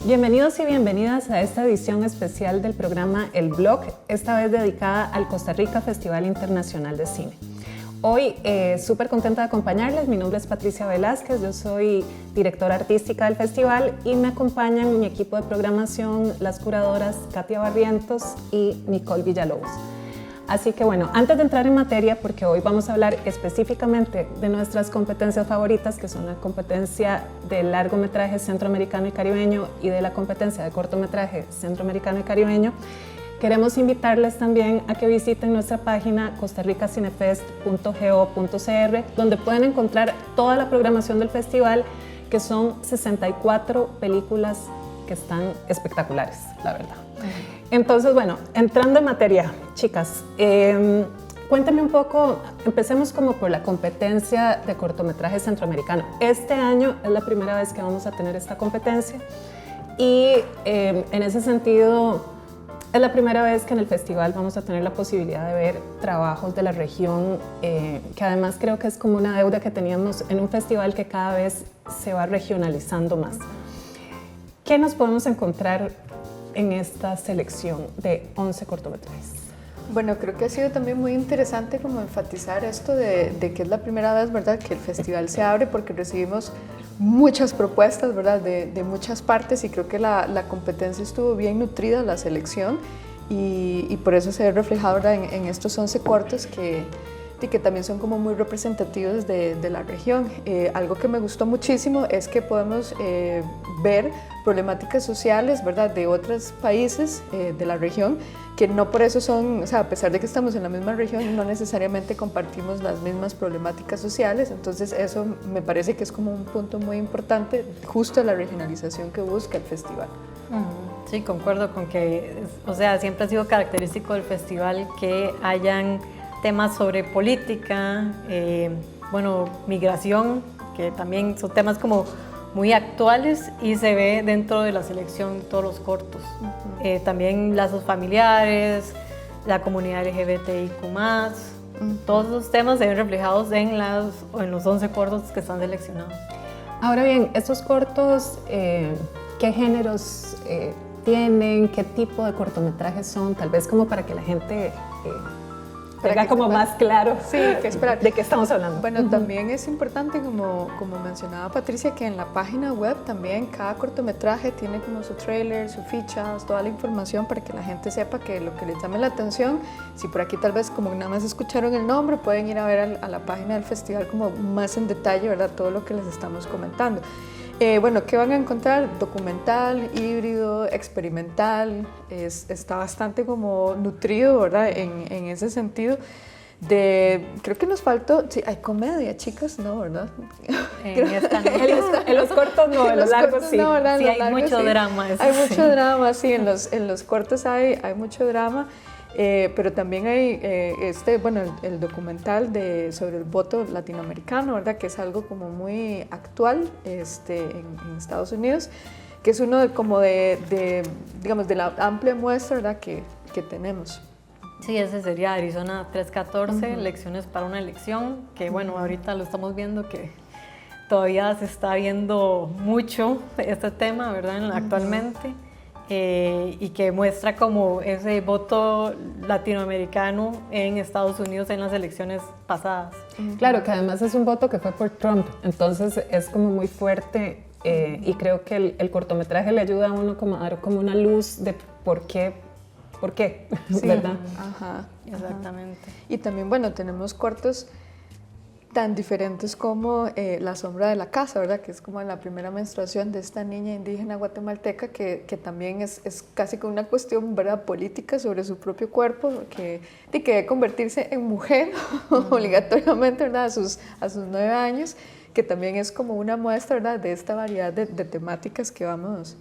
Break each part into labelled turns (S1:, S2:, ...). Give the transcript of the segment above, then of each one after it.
S1: Bienvenidos y bienvenidas a esta edición especial del programa El Blog, esta vez dedicada al Costa Rica Festival Internacional de Cine. Hoy súper contenta de acompañarles, mi nombre es Patricia Velázquez, yo soy directora artística del festival y me acompañan mi equipo de programación, las curadoras Katia Barrientos y Nicole Villalobos. Así que bueno, antes de entrar en materia, porque hoy vamos a hablar específicamente de nuestras competencias favoritas, que son la competencia de largometraje centroamericano y caribeño y de la competencia de cortometraje centroamericano y caribeño, queremos invitarles también a que visiten nuestra página costaricacinefest.go.cr, donde pueden encontrar toda la programación del festival, que son 64 películas que están espectaculares, la verdad. Entonces, bueno, entrando en materia, chicas, cuéntame un poco, empecemos como por la competencia de cortometraje centroamericano. Este año es la primera vez que vamos a tener esta competencia y en ese sentido es la primera vez que en el festival vamos a tener la posibilidad de ver trabajos de la región, que además creo que es como una deuda que teníamos en un festival que cada vez se va regionalizando más. ¿Qué nos podemos encontrar en esta selección de 11 cortometrajes?
S2: Bueno, creo que ha sido también muy interesante como enfatizar esto de que es la primera vez, ¿verdad?, que el festival se abre, porque recibimos muchas propuestas, ¿verdad?, de muchas partes, y creo que la competencia estuvo bien nutrida, la selección, y por eso se ve reflejado, ¿verdad?, en estos 11 cortos que también son como muy representativos de la región. Algo que me gustó muchísimo es que podemos ver problemáticas sociales, ¿verdad?, de otros países de la región, que no por eso son, o sea, a pesar de que estamos en la misma región, no necesariamente compartimos las mismas problemáticas sociales. Entonces eso me parece que es como un punto muy importante, justo la regionalización que busca el festival.
S3: Sí, concuerdo con que, o sea, siempre ha sido característico del festival que hayan temas sobre política, bueno, migración, que también son temas como muy actuales y se ve dentro de la selección todos los cortos. También lazos familiares, la comunidad LGBTIQ+, todos esos temas se ven reflejados en los 11 cortos que están seleccionados.
S1: Ahora bien, estos cortos, ¿qué géneros tienen? ¿Qué tipo de cortometrajes son? Tal vez como para que la gente tenga como más claro,
S2: sí,
S1: de qué estamos hablando.
S2: Bueno, también es importante, como mencionaba Patricia, que en la página web también cada cortometraje tiene como su trailer, su fichas, toda la información para que la gente sepa que lo que les llame la atención. Si por aquí tal vez como nada más escucharon el nombre, pueden ir a ver a la página del festival como más en detalle, ¿verdad?, todo lo que les estamos comentando. Bueno, ¿qué van a encontrar? Documental, híbrido, experimental, está bastante como nutrido, ¿verdad?, en ese sentido. Creo que nos faltó, sí, hay comedia, chicas, ¿no?, ¿verdad?
S1: En los cortos no, en los largos sí.
S2: No, ¿verdad?
S3: Sí, hay mucho drama.
S2: Hay mucho drama, sí, en los cortos hay mucho drama. Pero también hay el documental sobre el voto latinoamericano, ¿verdad?, que es algo como muy actual en Estados Unidos, que es uno digamos, de la amplia muestra, ¿verdad?, que tenemos.
S3: Sí, ese sería Arizona 314, Lecciones para una elección, que bueno, ahorita lo estamos viendo que todavía se está viendo mucho este tema, ¿verdad?, actualmente. Y que muestra como ese voto latinoamericano en Estados Unidos en las elecciones pasadas.
S1: Claro, que además es un voto que fue por Trump, entonces es como muy fuerte, y creo que el cortometraje le ayuda a uno como a dar como una luz de por qué,
S2: sí,
S1: ¿verdad?
S2: Ajá,
S3: exactamente.
S2: Y también, bueno, tenemos cortos tan diferentes como La sombra de la casa, ¿verdad?, que es como la primera menstruación de esta niña indígena guatemalteca, que también es casi como una cuestión, ¿verdad?, política sobre su propio cuerpo, que debe convertirse en mujer obligatoriamente, ¿verdad?, a sus 9 años, que también es como una muestra, ¿verdad?, de esta variedad de temáticas que vamos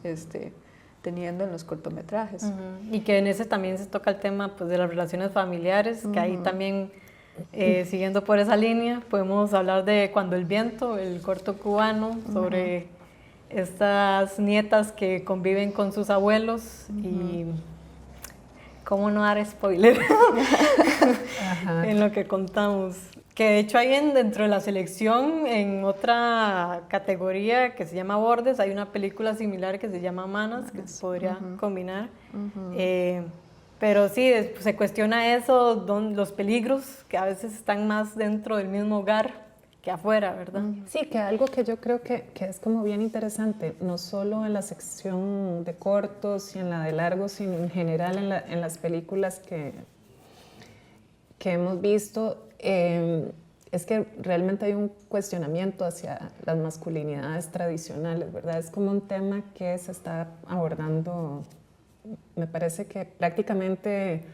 S2: teniendo en los cortometrajes.
S3: Y que en ese también se toca el tema, pues, de las relaciones familiares, que ahí también, siguiendo por esa línea, podemos hablar de Cuando el viento, el corto cubano, sobre estas nietas que conviven con sus abuelos y ¿Cómo no dar spoiler en lo que contamos? Que de hecho hay dentro de la selección, en otra categoría que se llama Bordes, hay una película similar que se llama Manas, que se podría combinar. Pero sí, se cuestiona eso, los peligros que a veces están más dentro del mismo hogar que afuera, ¿verdad?
S1: Sí, que algo que yo creo que es como bien interesante, no solo en la sección de cortos y en la de largos, sino en general en las películas que hemos visto, es que realmente hay un cuestionamiento hacia las masculinidades tradicionales, ¿verdad? Es como un tema que se está abordando, me parece que prácticamente,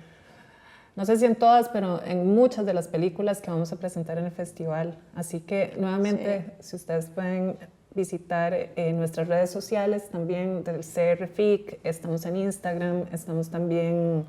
S1: no sé si en todas, pero en muchas de las películas que vamos a presentar en el festival. Así que nuevamente, si ustedes pueden visitar nuestras redes sociales también del CRFIC, estamos en Instagram, estamos también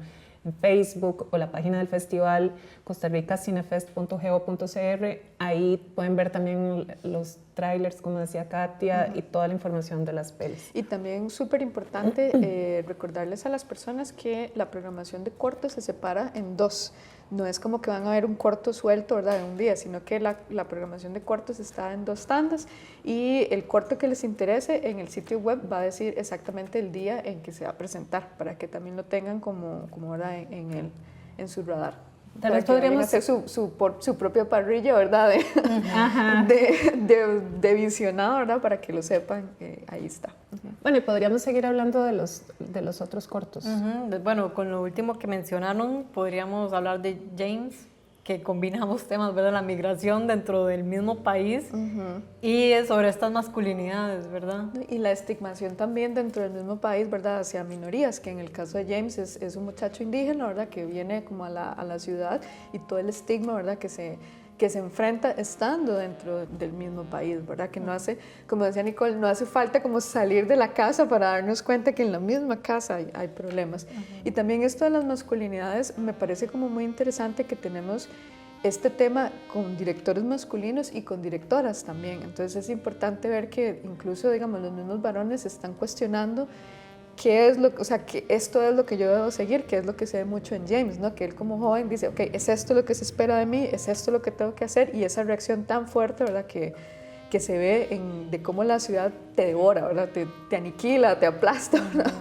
S1: en Facebook o la página del festival costarricacinefest.go.cr. Ahí pueden ver también los trailers, como decía Katia, y toda la información de las pelis.
S2: Y también súper importante recordarles a las personas que la programación de cortos se separa en dos. No es como que van a ver un corto suelto, ¿verdad?, en un día, sino que la programación de cortos está en 2 tandas y el corto que les interese en el sitio web va a decir exactamente el día en que se va a presentar, para que también lo tengan como ¿verdad?, en su radar.
S1: Tal vez podríamos
S2: hacer su propia parrilla, ¿verdad?, de visionado, ¿verdad?, para que lo sepan, ahí está.
S1: Bueno, y podríamos seguir hablando de los otros cortos.
S3: Bueno, con lo último que mencionaron, podríamos hablar de James, que combinamos temas, ¿verdad?, la migración dentro del mismo país y sobre estas masculinidades, ¿verdad?
S2: Y la estigmación también dentro del mismo país, ¿verdad?, hacia minorías, que en el caso de James es un muchacho indígena, ¿verdad?, que viene como a la ciudad, y todo el estigma, ¿verdad?, que se enfrenta estando dentro del mismo país, ¿verdad? Que no hace, como decía Nicole, no hace falta como salir de la casa para darnos cuenta que en la misma casa hay problemas. Y también esto de las masculinidades me parece como muy interesante, que tenemos este tema con directores masculinos y con directoras también. Entonces es importante ver que incluso, digamos, los mismos varones están cuestionando qué es que esto es lo que yo debo seguir, que es lo que se ve mucho en James, ¿no? Que él como joven dice, ok, es esto lo que se espera de mí, es esto lo que tengo que hacer, y esa reacción tan fuerte, ¿verdad?, que se ve de cómo la ciudad te devora, ¿verdad?, te aniquila, te aplasta, ¿verdad?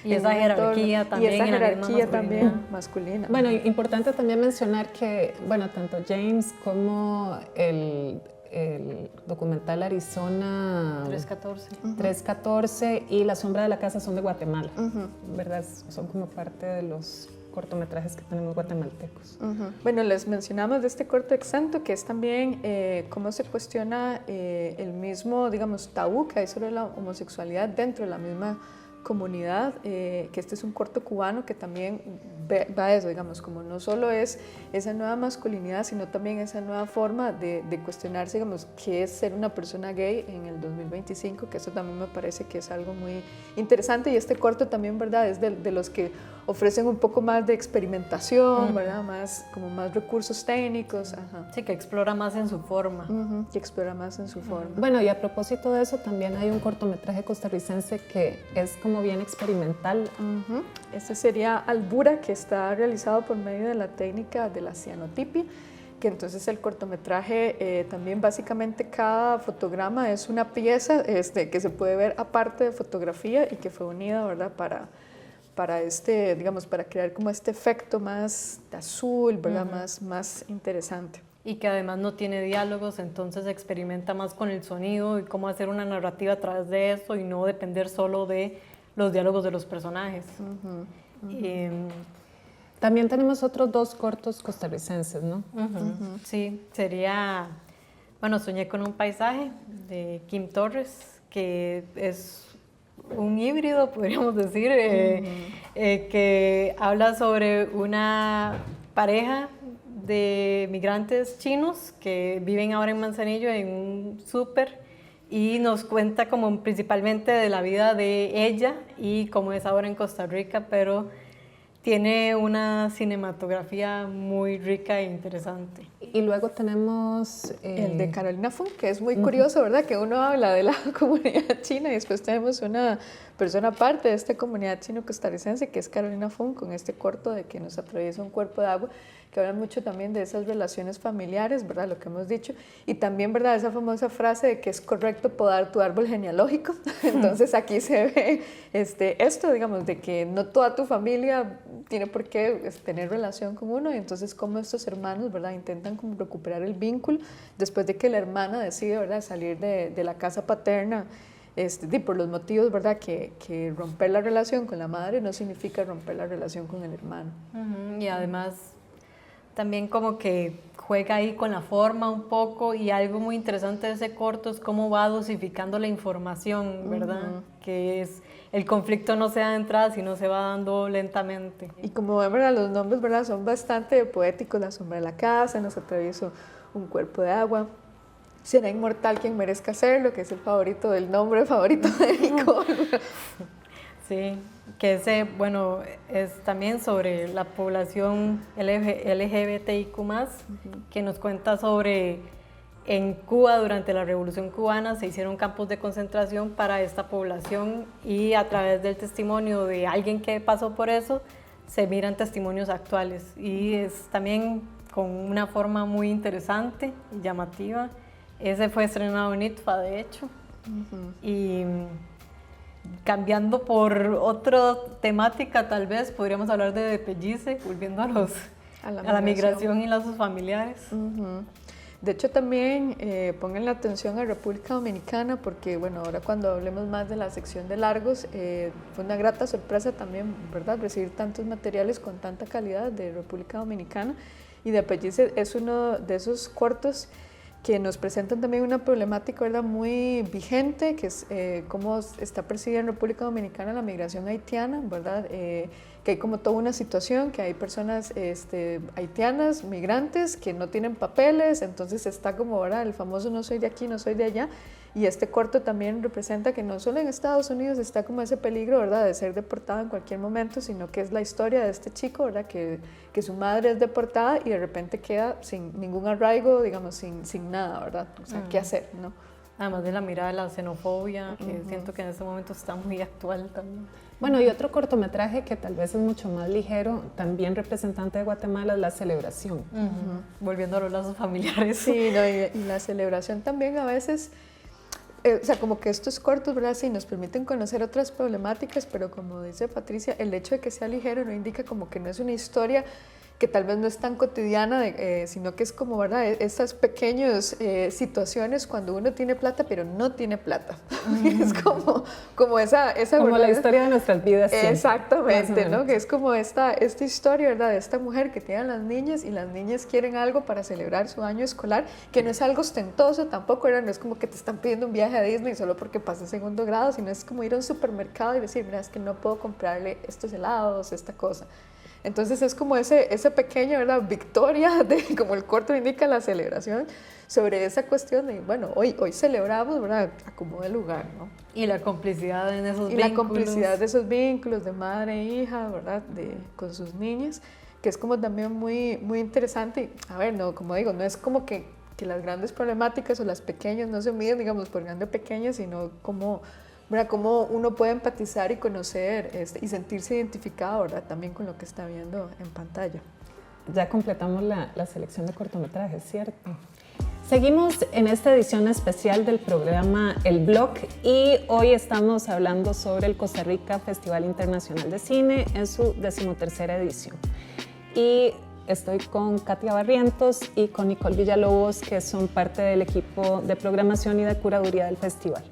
S3: Y esa jerarquía también.
S2: Y esa jerarquía también masculina.
S1: Bueno, importante también mencionar que, bueno, tanto James como el documental Arizona 314 y La sombra de la casa son de Guatemala, ¿verdad? Son como parte de los cortometrajes que tenemos guatemaltecos.
S2: Bueno, les mencionamos de este corto exento, que es también cómo se cuestiona el mismo, digamos, tabú que hay sobre la homosexualidad dentro de la misma comunidad, que este es un corto cubano que también va a eso, digamos, como no solo es esa nueva masculinidad, sino también esa nueva forma de cuestionarse, digamos, qué es ser una persona gay en el 2025, que eso también me parece que es algo muy interesante. Y este corto también, ¿verdad?, es de los que ofrecen un poco más de experimentación, ¿verdad?, como más recursos técnicos.
S3: Sí, que explora más en su forma.
S2: Que explora más en su forma.
S1: Bueno, y a propósito de eso, también hay un cortometraje costarricense que es como bien experimental.
S2: Este sería Albura, que está realizado por medio de la técnica de la cianotipia, que entonces el cortometraje también básicamente cada fotograma es una pieza que se puede ver aparte de fotografía y que fue unida, ¿verdad?, para digamos, para crear como este efecto más azul, ¿verdad?, más interesante.
S3: Y que además no tiene diálogos, entonces experimenta más con el sonido y cómo hacer una narrativa a través de eso y no depender solo de los diálogos de los personajes.
S1: También tenemos otros 2 cortos costarricenses, ¿no?
S3: Sí, sería, bueno, Soñé con un paisaje, de Kim Torres, que es un híbrido, podríamos decir, que habla sobre una pareja de migrantes chinos que viven ahora en Manzanillo en un súper, y nos cuenta como principalmente de la vida de ella y cómo es ahora en Costa Rica, pero tiene una cinematografía muy rica e interesante.
S1: Y luego tenemos
S2: el de Carolina Fung, que es muy curioso, ¿verdad? Que uno habla de la comunidad china y después tenemos una persona parte de esta comunidad chino-costarricense que es Carolina Fung, con este corto de que nos atraviesa un cuerpo de agua, que habla mucho también de esas relaciones familiares, ¿verdad? Lo que hemos dicho. Y también, ¿verdad? Esa famosa frase de que es correcto podar tu árbol genealógico. Entonces aquí se ve esto, digamos, de que no toda tu familia tiene por qué tener relación con uno, y entonces cómo estos hermanos, ¿verdad? Intentan como recuperar el vínculo después de que la hermana decide, ¿verdad? Salir de la casa paterna, por los motivos, ¿verdad? Que romper la relación con la madre no significa romper la relación con el hermano.
S3: Y además también como que juega ahí con la forma un poco, y algo muy interesante de ese corto es cómo va dosificando la información, ¿verdad? Que es, el conflicto no se da de entrada, sino se va dando lentamente.
S2: Y como ven, ¿verdad? Los nombres, ¿verdad? Son bastante poéticos: la sombra de la casa, nos atraviesa un cuerpo de agua, será inmortal quien merezca hacerlo, que es el favorito del nombre favorito de Nicole.
S3: Sí, que ese, bueno, es también sobre la población LGBTIQ+, que nos cuenta sobre, en Cuba durante la Revolución Cubana se hicieron campos de concentración para esta población, y a través del testimonio de alguien que pasó por eso, se miran testimonios actuales, y es también con una forma muy interesante y llamativa. Ese fue estrenado en ITFA, de hecho, y cambiando por otra temática, tal vez podríamos hablar de Pellice, volviendo a la migración y lazos familiares.
S2: De hecho, también pongan la atención a República Dominicana, porque bueno, ahora cuando hablemos más de la sección de largos, fue una grata sorpresa también, ¿verdad? Recibir tantos materiales con tanta calidad de República Dominicana, y de Pellice es uno de esos cortos que nos presentan también una problemática, ¿verdad?, muy vigente, que es cómo está percibida en República Dominicana la migración haitiana, ¿verdad? Que hay como toda una situación, que hay personas haitianas, migrantes, que no tienen papeles, entonces está como, ¿verdad?, el famoso no soy de aquí, no soy de allá, y este corto también representa que no solo en Estados Unidos está como ese peligro, ¿verdad?, de ser deportado en cualquier momento, sino que es la historia de este chico, ¿verdad?, que su madre es deportada y de repente queda sin ningún arraigo, digamos, sin nada, ¿verdad? O sea, ¿qué hacer, no?
S3: Además de la mirada de la xenofobia, que siento que en este momento está muy actual también.
S1: Bueno, y otro cortometraje que tal vez es mucho más ligero, también representante de Guatemala, es La Celebración.
S3: Volviendo a los lazos familiares.
S2: Sí, no, y la celebración también a veces, o sea, como que estos cortos, ¿verdad?, sí, nos permiten conocer otras problemáticas, pero como dice Patricia, el hecho de que sea ligero no indica como que no es una historia que tal vez no es tan cotidiana, sino que es como, ¿verdad?, esas pequeñas situaciones cuando uno tiene plata pero no tiene plata. Es como esa
S1: como
S2: ¿verdad?,
S1: la historia de nuestras vidas.
S2: Exactamente, ¿no? Que es como esta historia, ¿verdad?, de esta mujer que tiene a las niñas, y las niñas quieren algo para celebrar su año escolar, que no es algo ostentoso tampoco, ¿verdad? No es como que te están pidiendo un viaje a Disney solo porque pasas segundo grado, sino es como ir a un supermercado y decir, mira, es que no puedo comprarle estos helados, esta cosa. Entonces es como esa pequeña, ¿verdad?, victoria, como el corto indica, la celebración sobre esa cuestión de, bueno, hoy celebramos, ¿verdad?, acomode el lugar, ¿no?
S3: Y la complicidad en esos vínculos.
S2: Y la complicidad de esos vínculos de madre e hija, ¿verdad?, con sus niñas, que es como también muy, muy interesante. Y, a ver, no, como digo, no es como que las grandes problemáticas o las pequeñas no se miden, digamos, por grandes o pequeñas, sino como, ¿verdad?, cómo uno puede empatizar y conocer y sentirse identificado, ¿verdad?, también con lo que está viendo en pantalla.
S1: Ya completamos la selección de cortometrajes, ¿cierto? Seguimos en esta edición especial del programa El Blog, y hoy estamos hablando sobre el Costa Rica Festival Internacional de Cine en su 13ª edición. Y estoy con Katia Barrientos y con Nicole Villalobos, que son parte del equipo de programación y de curaduría del festival.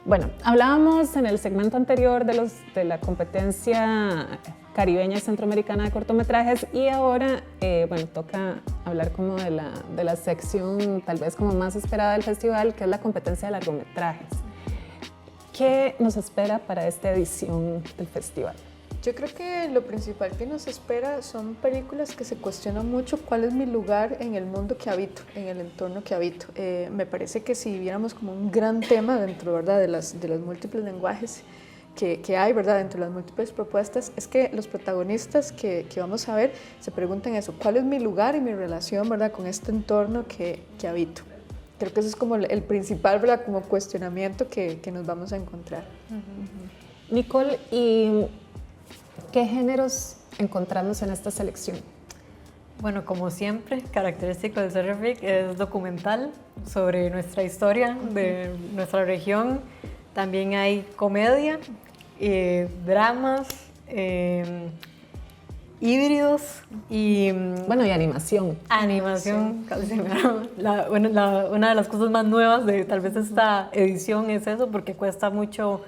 S1: Bueno, hablábamos en el segmento anterior de la competencia caribeña y centroamericana de cortometrajes, y ahora, bueno, toca hablar como de la sección tal vez como más esperada del festival, que es la competencia de largometrajes. ¿Qué nos espera para esta edición del festival?
S2: Yo creo que lo principal que nos espera son películas que se cuestionan mucho cuál es mi lugar en el mundo que habito, en el entorno que habito. Me parece que si viéramos como un gran tema dentro, ¿verdad?, de los múltiples lenguajes que hay, ¿verdad?, dentro de las múltiples propuestas, es que los protagonistas que vamos a ver se preguntan eso, ¿cuál es mi lugar y mi relación, ¿verdad?, con este entorno que habito? Creo que eso es como el principal, ¿verdad?, como cuestionamiento que nos vamos a encontrar.
S1: Nicole, ¿y qué géneros encontramos en esta selección?
S3: Bueno, como siempre, característico del CEREFIC es documental sobre nuestra historia de nuestra región. También hay comedia, dramas, híbridos y...
S1: Bueno, y animación.
S3: Animación, casi una de las cosas más nuevas de tal vez esta edición es eso, porque cuesta mucho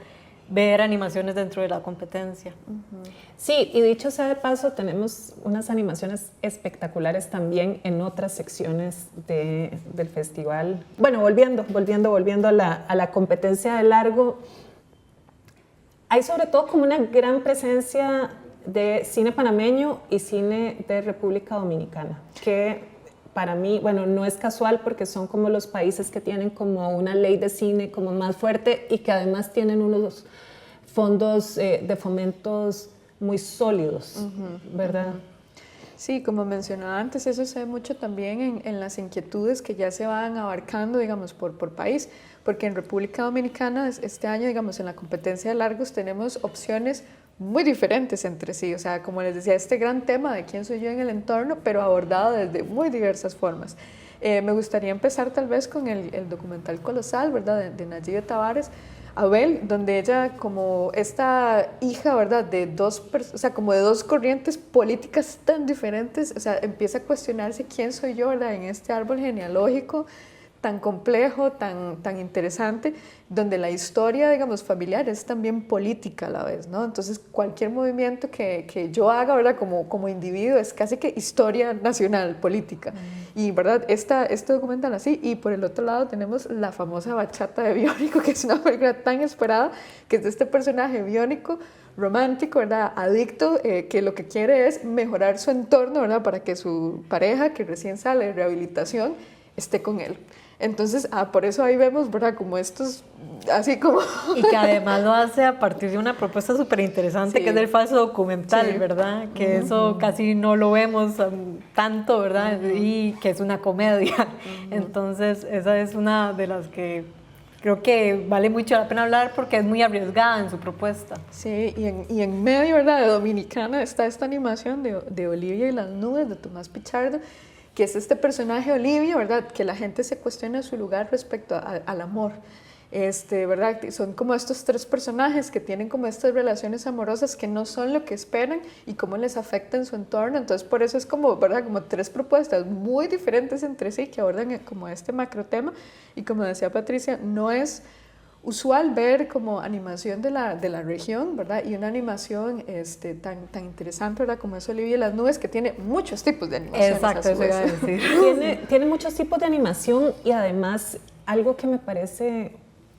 S3: ver animaciones dentro de la competencia.
S1: Sí, y dicho sea de paso, tenemos unas animaciones espectaculares también en otras secciones del festival. Bueno, volviendo a la competencia de largo, hay sobre todo como una gran presencia de cine panameño y cine de República Dominicana, que para mí, bueno, no es casual porque son como los países que tienen como una ley de cine como más fuerte y que además tienen unos fondos de fomentos muy sólidos, ¿verdad?
S2: Sí, como mencionaba antes, eso se ve mucho también en las inquietudes que ya se van abarcando, digamos, por país, porque en República Dominicana este año, digamos, en la competencia de largos tenemos opciones muy diferentes entre sí, o sea, como les decía, este gran tema de quién soy yo en el entorno, pero abordado desde muy diversas formas. Me gustaría empezar tal vez con el documental Colosal, ¿verdad?, de Nayibeh Tavares, Abel, donde ella como esta hija, ¿verdad?, o sea, como de dos corrientes políticas tan diferentes, o sea, empieza a cuestionarse quién soy yo, ¿verdad?, en este árbol genealógico tan complejo, tan interesante, donde la historia, digamos, familiar es también política a la vez, ¿no? Entonces, cualquier movimiento que yo haga, ¿verdad?, como individuo, es casi que historia nacional, política. Y, ¿verdad?, este documental así, y por el otro lado tenemos la famosa Bachata de Biónico, que es una película tan esperada, que es de este personaje biónico, romántico, ¿verdad?, adicto, que lo que quiere es mejorar su entorno, ¿verdad?, para que su pareja, que recién sale de rehabilitación, esté con él. Entonces, por eso ahí vemos, ¿verdad?, como estos, así como...
S3: Y que además lo hace a partir de una propuesta súper interesante, sí, que es del falso documental, sí, ¿verdad? Que eso casi no lo vemos tanto, ¿verdad? Y que es una comedia. Entonces, esa es una de las que creo que vale mucho la pena hablar porque es muy arriesgada en su propuesta.
S2: Sí, y en medio, ¿verdad?, de Dominicana está esta animación de Olivia y las nubes, de Tomás Pichardo, que es este personaje Olivia, ¿verdad?, que la gente se cuestiona su lugar respecto al amor, ¿verdad? Son como estos tres personajes que tienen como estas relaciones amorosas que no son lo que esperan y cómo les afecta en su entorno. Entonces, por eso es como, ¿verdad?, como tres propuestas muy diferentes entre sí que abordan como este macro tema. Y como decía Patricia, no es usual ver como animación de la región, ¿verdad? Y una animación tan interesante, ¿verdad?, como es Olivia y las nubes, que tiene muchos tipos de animaciones.
S3: Exacto, eso iba a decir.
S1: Tiene muchos tipos de animación y además algo que me parece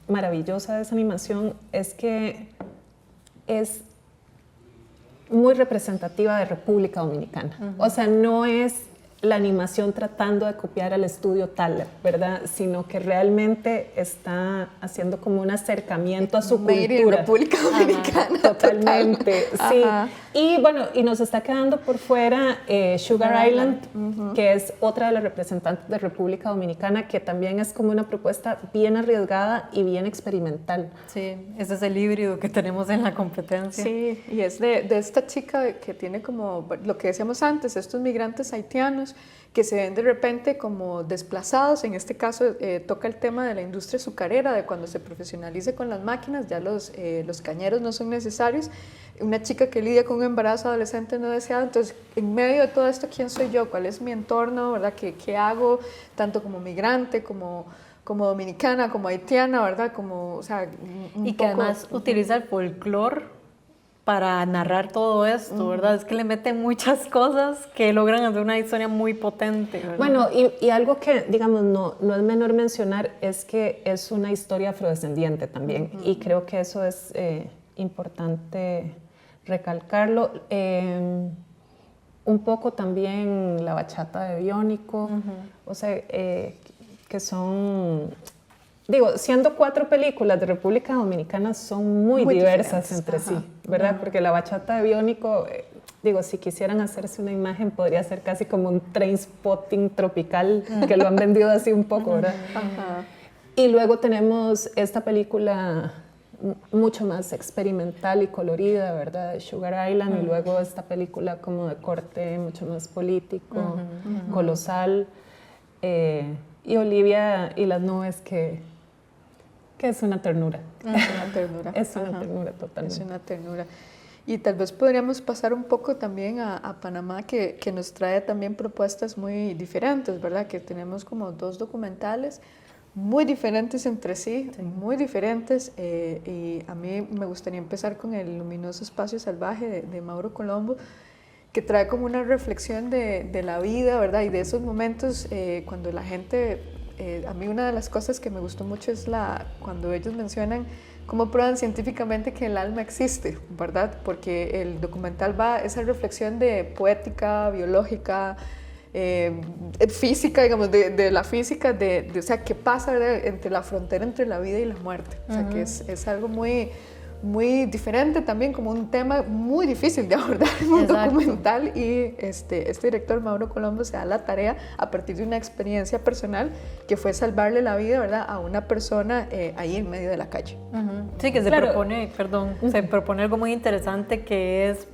S1: maravillosa de esa animación es que es muy representativa de República Dominicana. O sea, no es la animación tratando de copiar al estudio Thaler, ¿verdad?, sino que realmente está haciendo como un acercamiento a su cultura.
S2: República Dominicana.
S1: Totalmente, sí. Ajá. Y bueno, y nos está quedando por fuera Sugar Island, que es otra de las representantes de República Dominicana, que también es como una propuesta bien arriesgada y bien experimental.
S3: Sí, ese es el híbrido que tenemos en la competencia.
S2: Sí, y es de esta chica que tiene como lo que decíamos antes, estos migrantes haitianos que se ven de repente como desplazados. En este caso toca el tema de la industria azucarera, de cuando se profesionalice con las máquinas, ya los cañeros no son necesarios. Una chica que lidia con un embarazo adolescente no deseado. Entonces, en medio de todo esto, ¿quién soy yo? ¿Cuál es mi entorno? ¿Verdad? ¿Qué hago? Tanto como migrante, como dominicana, como haitiana, ¿verdad? Como, o sea,
S3: y que además utiliza el folclore para narrar todo esto, ¿verdad? Es que le meten muchas cosas que logran hacer una historia muy potente, ¿verdad?
S1: Bueno, y algo que, digamos, no es menor mencionar es que es una historia afrodescendiente también, y creo que eso es importante recalcarlo. Un poco también la bachata de Biónico, o sea, que son digo, siendo 4 películas de República Dominicana, son muy diversas entre sí, ¿verdad? Porque la bachata de Biónico, digo, si quisieran hacerse una imagen, podría ser casi como un Trainspotting tropical, que lo han vendido así un poco, ¿verdad? Y luego tenemos esta película mucho más experimental y colorida, ¿verdad? Sugar Island, y luego esta película como de corte mucho más político, colosal, y Olivia y las nubes, que es una ternura.
S2: Es una ternura.
S1: Es una ternura totalmente.
S2: Es una ternura. Y tal vez podríamos pasar un poco también a Panamá, que nos trae también propuestas muy diferentes, ¿verdad? Que tenemos como 2 documentales muy diferentes entre sí, muy diferentes. Y a mí me gustaría empezar con El luminoso espacio salvaje de Mauro Colombo, que trae como una reflexión de la vida, ¿verdad? Y de esos momentos cuando la gente... a mí una de las cosas que me gustó mucho es cuando ellos mencionan cómo prueban científicamente que el alma existe, ¿verdad? Porque el documental va esa reflexión de poética, biológica, física, digamos, de la física, o sea, qué pasa, ¿verdad? Entre la frontera entre la vida y la muerte. O sea, que es algo muy, muy diferente también, como un tema muy difícil de abordar en un documental, y este director Mauro Colombo se da la tarea a partir de una experiencia personal que fue salvarle la vida, ¿verdad?, a una persona ahí en medio de la calle.
S3: Sí, que se propone algo muy interesante, que es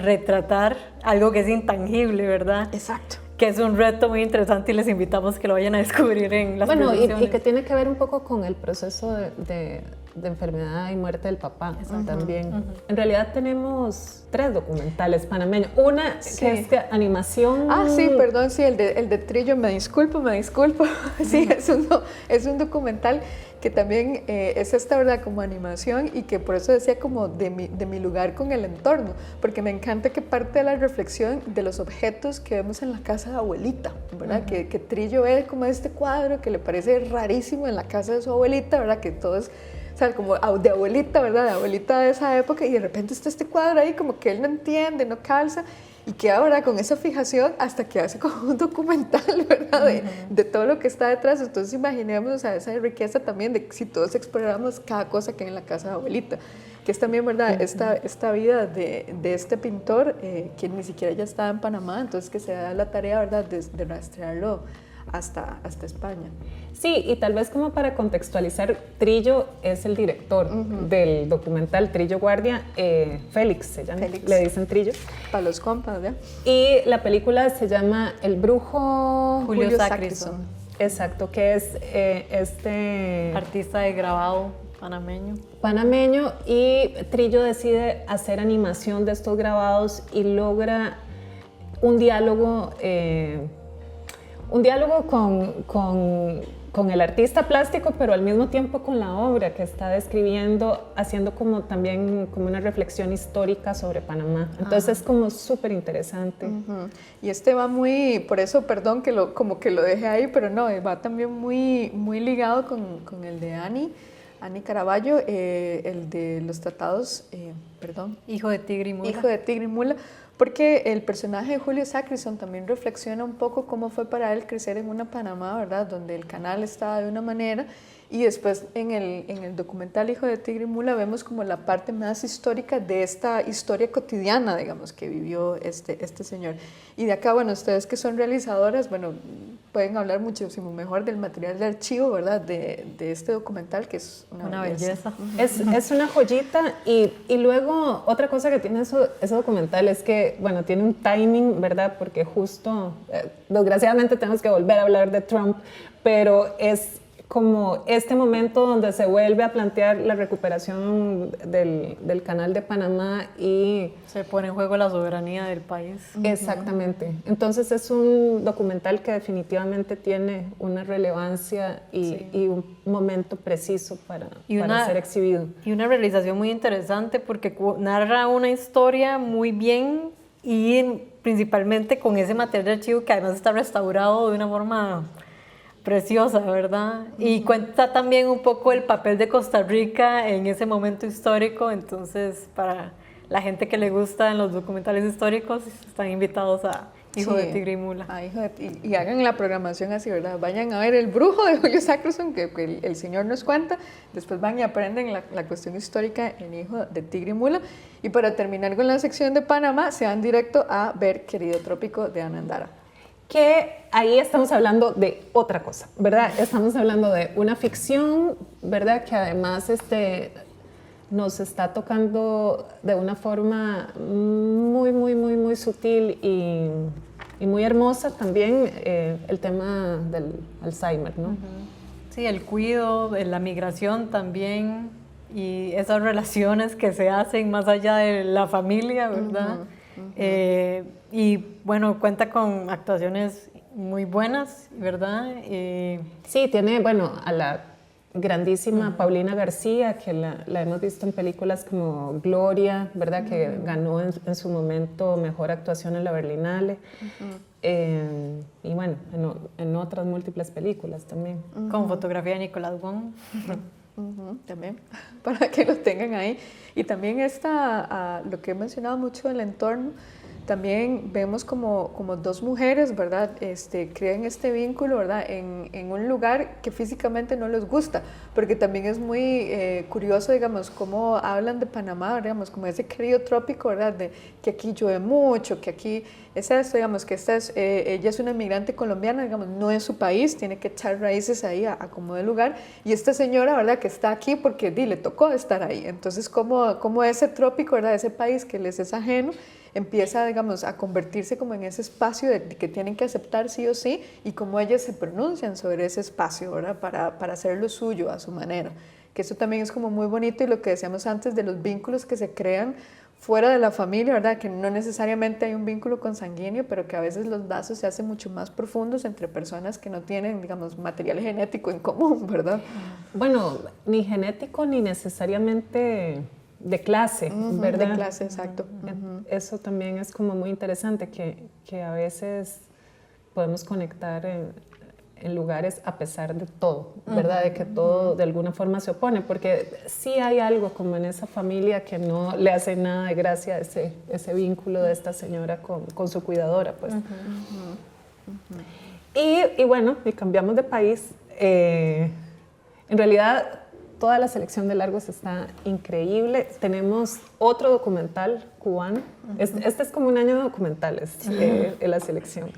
S3: retratar algo que es intangible, ¿verdad?
S2: Exacto.
S3: Que es un reto muy interesante, y les invitamos que lo vayan a descubrir en las
S1: producciones. Y que tiene que ver un poco con el proceso de enfermedad y muerte del papá también. En realidad tenemos 3 documentales panameños. Una que es de animación.
S2: Sí, perdón, sí, el de Trillo, me disculpo. Sí, es un documental que también es esta, ¿verdad?, como animación, y que por eso decía como de mi lugar con el entorno, porque me encanta que parte de la reflexión de los objetos que vemos en la casa de abuelita, ¿verdad? Que Trillo ve como este cuadro que le parece rarísimo en la casa de su abuelita, ¿verdad? Que todo es, o sea, como de abuelita, ¿verdad? De abuelita de esa época, y de repente está este cuadro ahí como que él no entiende, no calza, y queda ahora con esa fijación hasta que hace como un documental, ¿verdad? De todo lo que está detrás. Entonces imaginemos, o sea, esa riqueza también de si todos exploráramos cada cosa que hay en la casa de abuelita, que es también, ¿verdad?, esta vida de este pintor, que ni siquiera ya estaba en Panamá, entonces que se da la tarea, ¿verdad?, de rastrearlo hasta España.
S1: Sí, y tal vez como para contextualizar, Trillo es el director del documental, Trillo Guardia, Félix se llama, le dicen Trillo.
S2: Para los compas, ¿verdad?
S1: Y la película se llama El brujo
S3: Julio Sacristán.
S1: Exacto, que es este...
S3: artista de grabado
S1: panameño, y Trillo decide hacer animación de estos grabados y logra un diálogo con el artista plástico, pero al mismo tiempo con la obra que está describiendo, haciendo como también como una reflexión histórica sobre Panamá. Entonces es como súper interesante.
S2: Y va muy, por eso, perdón que como que lo dejé ahí, pero no, va también muy, muy ligado con el de Ani Caraballo, el de los tratados,
S3: Hijo de Tigre y Mula.
S2: Porque el personaje de Julio Sacristán también reflexiona un poco cómo fue para él crecer en una Panamá, ¿verdad?, donde el canal estaba de una manera, y después en el documental Hijo de Tigre y Mula vemos como la parte más histórica de esta historia cotidiana, digamos, que vivió este señor. Y de acá, bueno, ustedes que son realizadoras, bueno, pueden hablar muchísimo mejor del material de archivo, ¿verdad?, de este documental, que es una belleza.
S1: Es una joyita, y luego otra cosa que tiene ese documental es que, bueno, tiene un timing, ¿verdad?, porque justo, desgraciadamente tenemos que volver a hablar de Trump, pero es como este momento donde se vuelve a plantear la recuperación del canal de Panamá y
S3: se pone en juego la soberanía del país.
S1: Exactamente. Entonces es un documental que definitivamente tiene una relevancia y un momento preciso para ser exhibido.
S3: Y una realización muy interesante, porque narra una historia muy bien, y principalmente con ese material de archivo que además está restaurado de una forma preciosa, ¿verdad? Y cuenta también un poco el papel de Costa Rica en ese momento histórico. Entonces, para la gente que le gustan los documentales históricos, están invitados a Hijo de Tigre y Mula.
S2: Y hagan la programación así, ¿verdad? Vayan a ver El Brujo de Julio Sackerson, que el señor nos cuenta. Después van y aprenden la cuestión histórica en Hijo de Tigre y Mula. Y para terminar con la sección de Panamá, se van directo a ver Querido Trópico de Ana Andara.
S1: Que ahí estamos hablando de otra cosa, ¿verdad? Estamos hablando de una ficción, ¿verdad? Que además nos está tocando de una forma muy sutil y muy hermosa también el tema del Alzheimer, ¿no?
S3: Sí, el cuidado, la migración también y esas relaciones que se hacen más allá de la familia, ¿verdad? Y bueno, cuenta con actuaciones muy buenas, ¿verdad?
S1: Sí, tiene, bueno, a la grandísima Paulina García, que la hemos visto en películas como Gloria, ¿verdad? Que ganó en su momento mejor actuación en la Berlinale. Y bueno, en otras múltiples películas también.
S3: Con fotografía de Nicolás Wong.
S2: También, para que lo tengan ahí. Y también lo que he mencionado mucho del entorno, también vemos como dos mujeres, ¿verdad? Crean este vínculo, ¿verdad? En un lugar que físicamente no les gusta, porque también es muy curioso, digamos, cómo hablan de Panamá, digamos, como ese querido trópico, ¿verdad? De que aquí llueve mucho, que aquí es esto, digamos, que ella es una inmigrante colombiana, digamos, no es su país, tiene que echar raíces ahí a como de lugar, y esta señora, ¿verdad? Que está aquí porque le tocó estar ahí. Entonces, como ese trópico, ¿verdad? Ese país que les es ajeno, empieza, digamos, a convertirse como en ese espacio que tienen que aceptar sí o sí, y cómo ellas se pronuncian sobre ese espacio, ¿verdad? Para hacerlo suyo a su manera. Que eso también es como muy bonito, y lo que decíamos antes de los vínculos que se crean fuera de la familia, ¿verdad? Que no necesariamente hay un vínculo consanguíneo, pero que a veces los lazos se hacen mucho más profundos entre personas que no tienen, digamos, material genético en común, ¿verdad?
S1: Bueno, ni genético ni necesariamente de clase, ¿verdad?
S2: De clase, exacto.
S1: Eso también es como muy interesante, que a veces podemos conectar en lugares a pesar de todo, ¿verdad? De que todo de alguna forma se opone, porque sí hay algo como en esa familia que no le hace nada de gracia ese vínculo de esta señora con su cuidadora, pues. Y bueno, y cambiamos de país. En realidad, toda la selección de largos está increíble. Tenemos otro documental cubano. Este es como un año de documentales en la selección.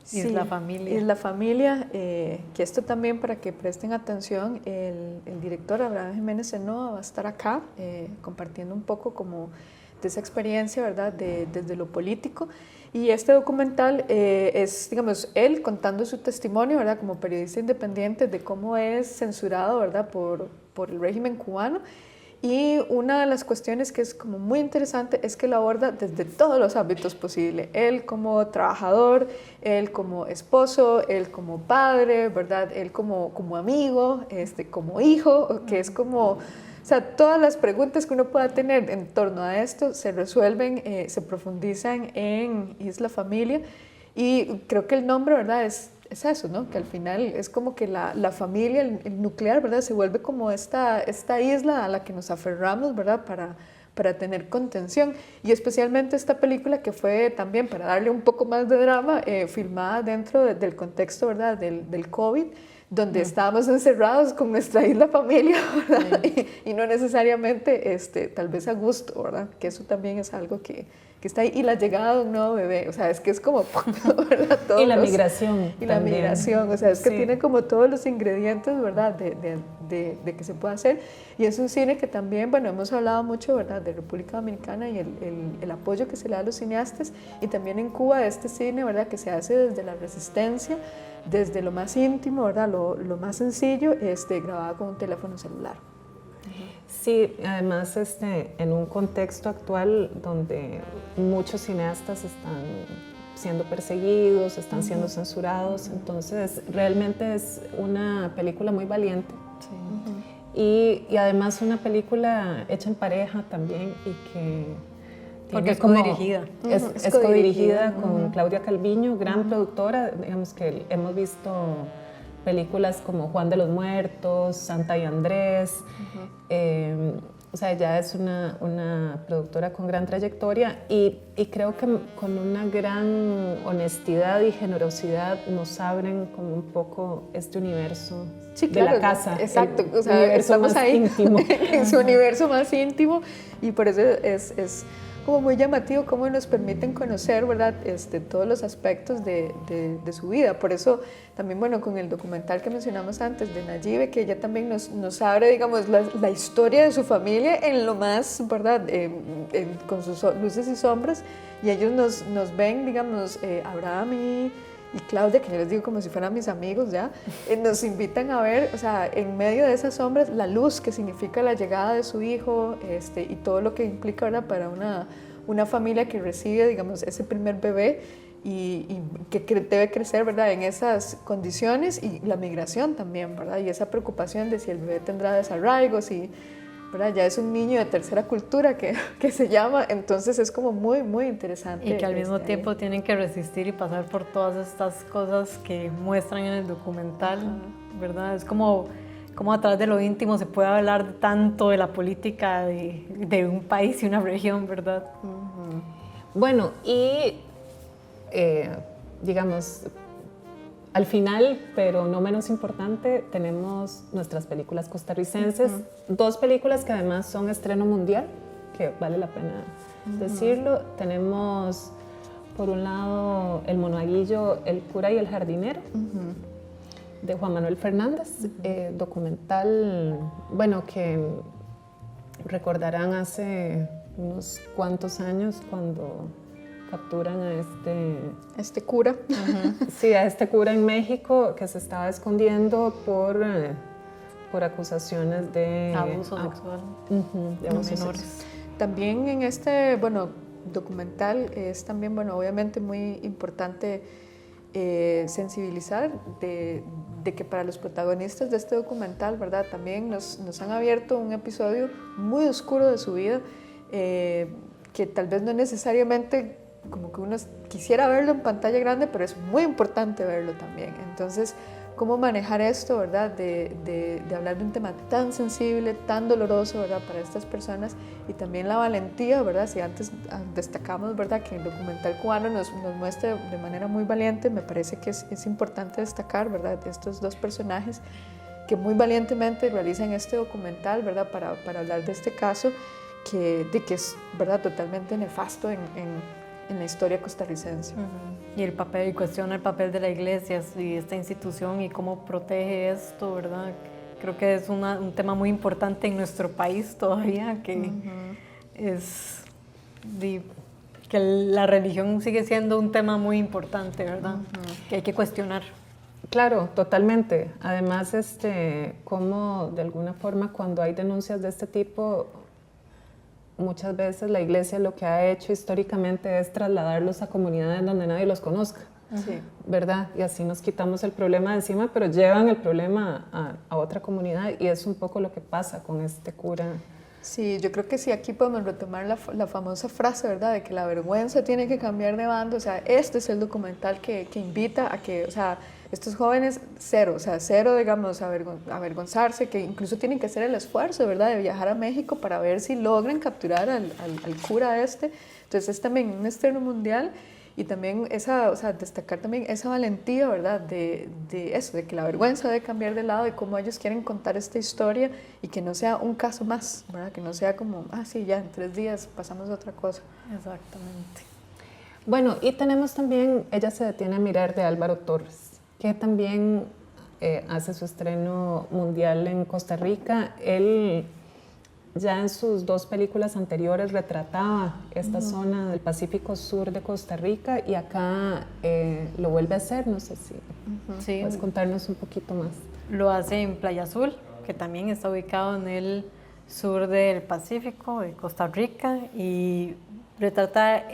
S3: Sí. Isla Familia.
S2: Isla Familia, que esto también, para que presten atención, el director Abraham Jiménez Zenoa va a estar acá compartiendo un poco como de esa experiencia, ¿verdad? Desde lo político. Y este documental es, digamos, él contando su testimonio, ¿verdad? Como periodista independiente, de cómo es censurado, ¿verdad? Por el régimen cubano. Y una de las cuestiones que es como muy interesante es que lo aborda desde todos los ámbitos posibles. Él como trabajador, él como esposo, él como padre, ¿verdad? Él como amigo, como hijo, que es como... O sea, todas las preguntas que uno pueda tener en torno a esto se resuelven, se profundizan en Isla Familia. Y creo que el nombre, ¿verdad? Es eso, ¿no? Que al final es como que la familia, el nuclear, ¿verdad? Se vuelve como esta isla a la que nos aferramos, ¿verdad? Para tener contención. Y especialmente esta película, que fue también, para darle un poco más de drama, filmada dentro del contexto, ¿verdad? Del COVID, donde estábamos encerrados con nuestra isla familia, ¿verdad? Y no necesariamente tal vez a gusto, ¿verdad? Que eso también es algo que está ahí. Y la llegada de un nuevo bebé, o sea, es que es como, ¿verdad?
S1: Y la migración.
S2: Y la migración, o sea, es que tiene como todos los ingredientes, ¿verdad? De que se pueda hacer. Y es un cine que también, bueno, hemos hablado mucho, ¿verdad? De República Dominicana y el apoyo que se le da a los cineastas, y también en Cuba este cine, ¿verdad? Que se hace desde la resistencia, desde lo más íntimo, ¿verdad? Lo más sencillo, grabado con un teléfono celular.
S1: Sí, además en un contexto actual donde muchos cineastas están siendo perseguidos, están siendo censurados, entonces realmente es una película muy valiente. Sí. Y además una película hecha en pareja también, y que...
S3: Porque es codirigida.
S1: Es codirigida con Claudia Calviño, gran productora, digamos que hemos visto películas como Juan de los Muertos, Santa y Andrés. O sea, ella es una productora con gran trayectoria y creo que con una gran honestidad y generosidad nos abren como un poco este universo de la casa.
S2: Exacto, o sea, estamos ahí
S1: íntimo.
S2: en su universo más íntimo y por eso es como muy llamativo cómo nos permiten conocer, ¿verdad? Todos los aspectos de su vida. Por eso también, bueno, con el documental que mencionamos antes de Nayibe, que ella también nos abre, digamos, la historia de su familia en lo más, ¿verdad? Con sus luces y sombras, y ellos nos ven, digamos, Abraham y Claudia, que yo les digo como si fueran mis amigos ya, nos invitan a ver, o sea, en medio de esas sombras, la luz que significa la llegada de su hijo y todo lo que implica, ¿verdad? Para una familia que recibe, digamos, ese primer bebé y que debe crecer, ¿verdad? En esas condiciones, y la migración también, ¿verdad? Y esa preocupación de si el bebé tendrá desarraigos y, ¿verdad? Ya es un niño de tercera cultura que se llama, entonces es como muy, muy interesante.
S3: Y que al mismo tiempo tienen que resistir y pasar por todas estas cosas que muestran en el documental, ¿verdad? Es como a través de lo íntimo se puede hablar tanto de la política de un país y una región, ¿verdad?
S1: Bueno, y digamos, al final, pero no menos importante, tenemos nuestras películas costarricenses, dos películas que además son estreno mundial, que vale la pena decirlo. Tenemos, por un lado, El Monaguillo, El Cura y el Jardinero, de Juan Manuel Fernández, documental, bueno, que recordarán hace unos cuantos años cuando capturan a
S2: este cura.
S1: Sí, a este cura en México que se estaba escondiendo por acusaciones de
S3: abuso sexual
S1: de abusos
S3: menores.
S2: También en este, bueno, documental es también, bueno, obviamente muy importante sensibilizar de que para los protagonistas de este documental, ¿verdad? También nos han abierto un episodio muy oscuro de su vida, que tal vez no necesariamente como que uno quisiera verlo en pantalla grande, pero es muy importante verlo también. Entonces, cómo manejar esto, ¿verdad? De hablar de un tema tan sensible, tan doloroso, ¿verdad? Para estas personas, y también la valentía, ¿verdad? Si antes destacamos, ¿verdad? Que el documental cubano nos muestra de manera muy valiente, me parece que es importante destacar, ¿verdad? Estos dos personajes que muy valientemente realizan este documental, ¿verdad? Para hablar de este caso que es, ¿verdad? Totalmente nefasto en la historia costarricense.
S3: Y cuestiona el papel de la iglesia y esta institución y cómo protege esto, ¿verdad? Creo que es un tema muy importante en nuestro país todavía, que que la religión sigue siendo un tema muy importante, ¿verdad? Que hay que cuestionar.
S1: Claro, totalmente. Además, cómo de alguna forma cuando hay denuncias de este tipo, muchas veces la iglesia lo que ha hecho históricamente es trasladarlos a comunidades donde nadie los conozca, ¿verdad? Y así nos quitamos el problema de encima, pero llevan el problema a otra comunidad, y es un poco lo que pasa con este cura.
S2: Sí, yo creo que sí, aquí podemos retomar la famosa frase, ¿verdad? De que la vergüenza tiene que cambiar de bando. O sea, este es el documental que invita a que, o sea, estos jóvenes cero, digamos, avergonzarse, que incluso tienen que hacer el esfuerzo, ¿verdad?, de viajar a México para ver si logran capturar al cura Entonces es también un estreno mundial, y también destacar también esa valentía, ¿verdad?, de eso, de que la vergüenza debe cambiar de lado, y cómo ellos quieren contar esta historia y que no sea un caso más, ¿verdad?, que no sea como, sí, ya en 3 días pasamos a otra cosa.
S3: Exactamente.
S1: Bueno, y tenemos también Ella se detiene a mirar, de Álvaro Torres, que también hace su estreno mundial en Costa Rica. Él ya en sus 2 películas anteriores retrataba esta zona del Pacífico Sur de Costa Rica, y acá lo vuelve a hacer. No sé si puedes contarnos un poquito más.
S3: Lo hace en Playa Azul, que también está ubicado en el sur del Pacífico, de Costa Rica, y retrata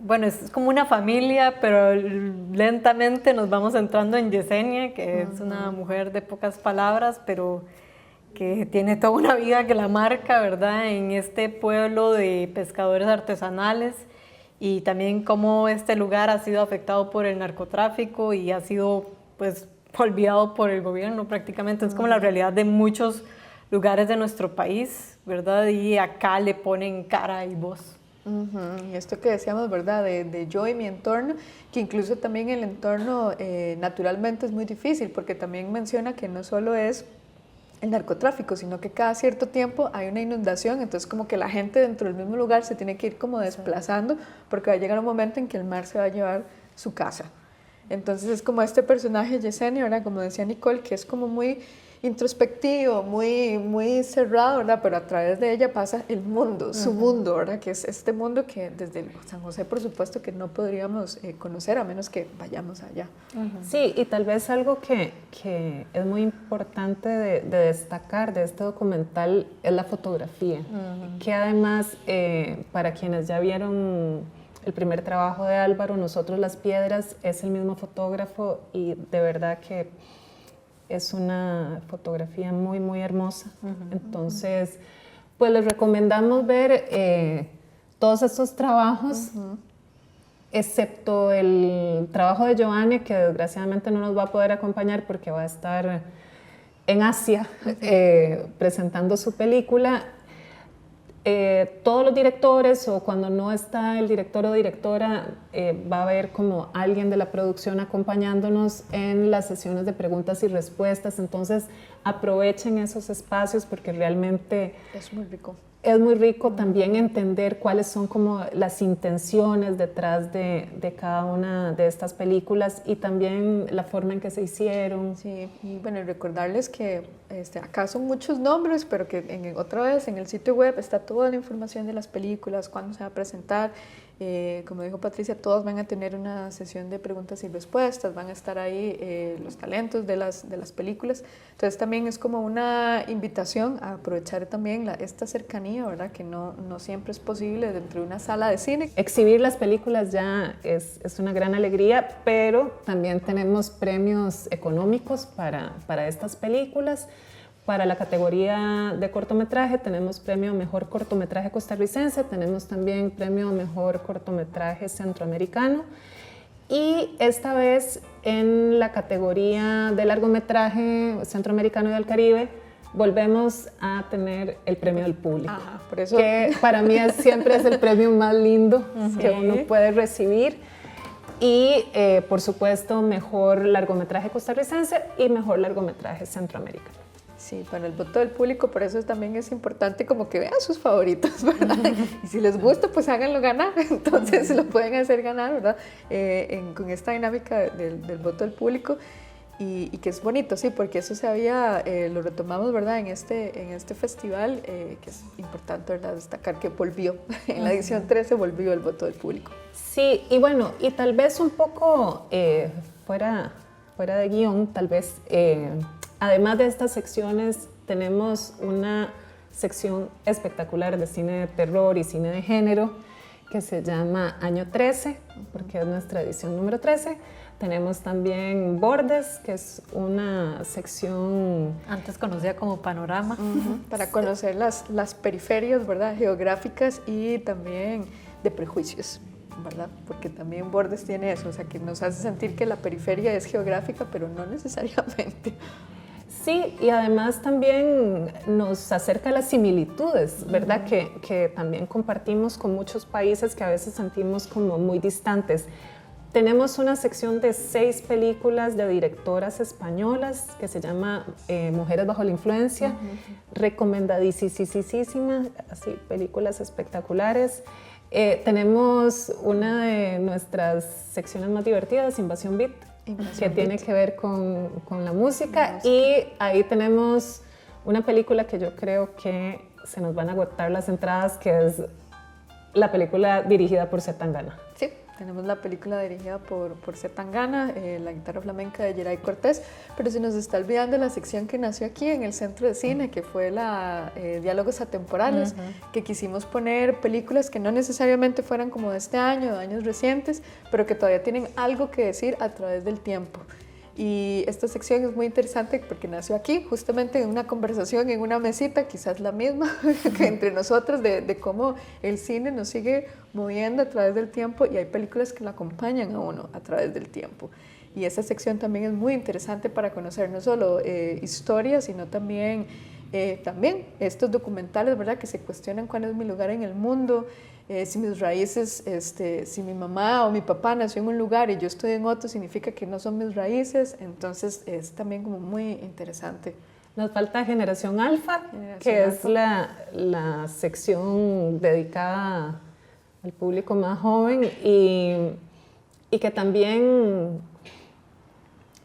S3: bueno, es como una familia, pero lentamente nos vamos entrando en Yesenia, que es una mujer de pocas palabras, pero que tiene toda una vida que la marca, ¿verdad?, en este pueblo de pescadores artesanales, y también cómo este lugar ha sido afectado por el narcotráfico y ha sido, pues, olvidado por el gobierno prácticamente. Es como la realidad de muchos lugares de nuestro país, ¿verdad? Y acá le ponen cara y voz.
S2: Y esto que decíamos, ¿verdad? De yo y mi entorno, que incluso también el entorno naturalmente es muy difícil, porque también menciona que no solo es el narcotráfico, sino que cada cierto tiempo hay una inundación, entonces como que la gente dentro del mismo lugar se tiene que ir como desplazando, porque va a llegar un momento en que el mar se va a llevar su casa. Entonces es como este personaje Yesenia, ¿verdad? Como decía Nicole, que es como muy introspectivo, muy cerrado, ¿verdad? Pero a través de ella pasa el mundo, su mundo, ¿verdad? Que es este mundo que desde San José, por supuesto, que no podríamos conocer a menos que vayamos allá.
S1: Sí, y tal vez algo que es muy importante de destacar de este documental es la fotografía, que además, para quienes ya vieron el primer trabajo de Álvaro, Nosotros las Piedras, es el mismo fotógrafo y de verdad que es una fotografía muy, muy hermosa. Entonces, pues les recomendamos ver todos estos trabajos, excepto el trabajo de Giovanni, que desgraciadamente no nos va a poder acompañar porque va a estar en Asia presentando su película. Todos los directores, o cuando no está el director o directora, va a haber como alguien de la producción acompañándonos en las sesiones de preguntas y respuestas. Entonces aprovechen esos espacios porque realmente
S2: es muy rico.
S1: Es muy rico también entender cuáles son como las intenciones detrás de cada una de estas películas y también la forma en que se hicieron.
S2: Sí, y bueno, recordarles que acá son muchos nombres, pero que otra vez en el sitio web está toda la información de las películas, cuándo se va a presentar. Como dijo Patricia, todos van a tener una sesión de preguntas y respuestas, van a estar ahí los talentos de las películas. Entonces también es como una invitación a aprovechar también esta cercanía, ¿verdad? Que no siempre es posible dentro de una sala de cine.
S1: Exhibir las películas ya es una gran alegría, pero también tenemos premios económicos para estas películas. Para la categoría de cortometraje tenemos premio Mejor Cortometraje Costarricense, tenemos también premio Mejor Cortometraje Centroamericano y esta vez en la categoría de largometraje Centroamericano y del Caribe volvemos a tener el premio del público,
S2: por eso...
S1: que para mí siempre es el premio más lindo que uno puede recibir. Y por supuesto Mejor Largometraje Costarricense y Mejor Largometraje Centroamericano.
S2: Sí, para el voto del público, por eso también es importante como que vean sus favoritos, ¿verdad? Y si les gusta, pues háganlo ganar, entonces lo pueden hacer ganar, ¿verdad? Con esta dinámica del voto del público y que es bonito, sí, porque eso lo retomamos, ¿verdad? En este festival, que es importante, ¿verdad? Destacar que volvió, en la edición 13 volvió el voto del público.
S1: Sí, y bueno, y tal vez un poco fuera de guión, tal vez... Además de estas secciones, tenemos una sección espectacular de cine de terror y cine de género que se llama Año 13, porque es nuestra edición número 13. Tenemos también Bordes, que es una sección...
S3: Antes conocida como Panorama.
S2: Para conocer las periferias, ¿verdad? Geográficas y también de prejuicios, ¿verdad? Porque también Bordes tiene eso, o sea, que nos hace sentir que la periferia es geográfica, pero no necesariamente.
S1: Sí, y además también nos acerca a las similitudes, ¿verdad? Que también compartimos con muchos países que a veces sentimos como muy distantes. Tenemos una sección de 6 películas de directoras españolas que se llama Mujeres bajo la influencia, recomendadísima, así, películas espectaculares. Tenemos una de nuestras secciones más divertidas, Invasión Beat, que tiene que ver con la música, y ahí tenemos una película que yo creo que se nos van a agotar las entradas, que es la película dirigida por Zetangana.
S2: Sí, tenemos la película dirigida por Zetangana, la guitarra flamenca de Geray Cortés, pero se nos está olvidando la sección que nació aquí en el Centro de Cine, que fue la Diálogos Atemporales, que quisimos poner películas que no necesariamente fueran como de este año, de años recientes, pero que todavía tienen algo que decir a través del tiempo. Y esta sección es muy interesante porque nació aquí, justamente en una conversación, en una mesita, quizás la misma que entre nosotros, de cómo el cine nos sigue moviendo a través del tiempo y hay películas que la acompañan a uno a través del tiempo. y esa sección también es muy interesante para conocer no solo historias, sino también estos documentales, ¿verdad?, que se cuestionan cuál es mi lugar en el mundo, si mis raíces, si mi mamá o mi papá nació en un lugar y yo estoy en otro, significa que no son mis raíces, entonces es también como muy interesante.
S1: Nos falta Generación Alfa, que es la sección dedicada al público más joven y que también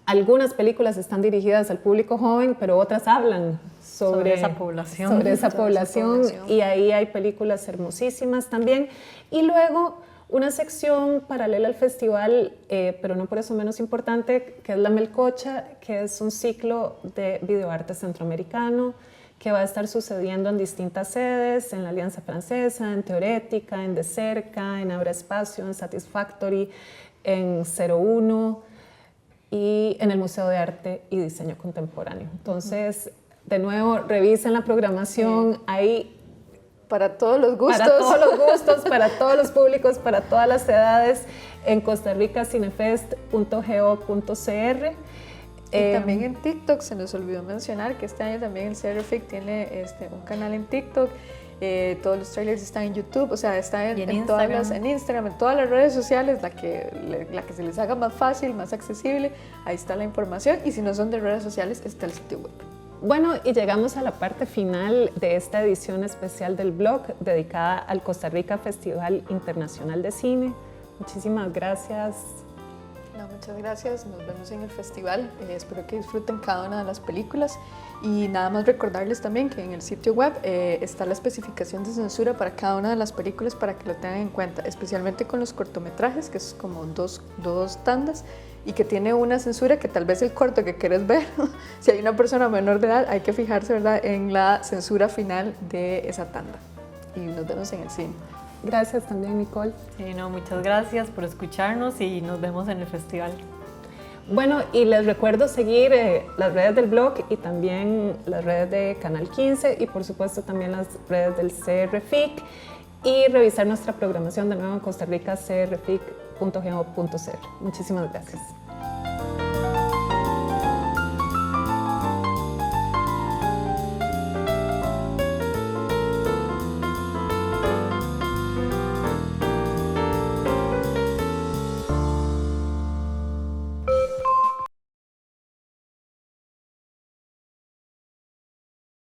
S1: algunas películas están dirigidas al público joven, pero otras hablan sobre esa población y ahí hay películas hermosísimas también. Y luego una sección paralela al festival, pero no por eso menos importante, que es La Melcocha, que es un ciclo de videoarte centroamericano que va a estar sucediendo en distintas sedes, en la Alianza Francesa, en Teorética, en De Cerca, en Abra Espacio, en Satisfactory, en 01 y en el Museo de Arte y Diseño Contemporáneo. Entonces, de nuevo, revisen la programación, ahí
S2: para todos los gustos.
S1: Para todos los gustos, para todos los públicos, para todas las edades, en costarricacinefest.go.cr.
S2: Y también en TikTok, se nos olvidó mencionar que este año también el CRFIC tiene un canal en TikTok, todos los trailers están en YouTube, o sea, está en Instagram, en todas las redes sociales, la que se les haga más fácil, más accesible, ahí está la información, y si no son de redes sociales, está el sitio web.
S1: Bueno, y llegamos a la parte final de esta edición especial del blog dedicada al Costa Rica Festival Internacional de Cine. Muchísimas gracias.
S2: No, muchas gracias, nos vemos en el festival, espero que disfruten cada una de las películas y nada más recordarles también que en el sitio web está la especificación de censura para cada una de las películas para que lo tengan en cuenta, especialmente con los cortometrajes, que es como dos tandas, y que tiene una censura que tal vez el corto que quieres ver, si hay una persona menor de edad, hay que fijarse, ¿verdad?, en la censura final de esa tanda. Y nos vemos en el cine.
S1: Gracias también, Nicole.
S3: Sí, no, muchas gracias por escucharnos y nos vemos en el festival.
S1: Bueno, y les recuerdo seguir las redes del blog y también las redes de Canal 15 y por supuesto también las redes del CRFIC y revisar nuestra programación de nuevo en costarricacrfic.go.cr. Muchísimas gracias.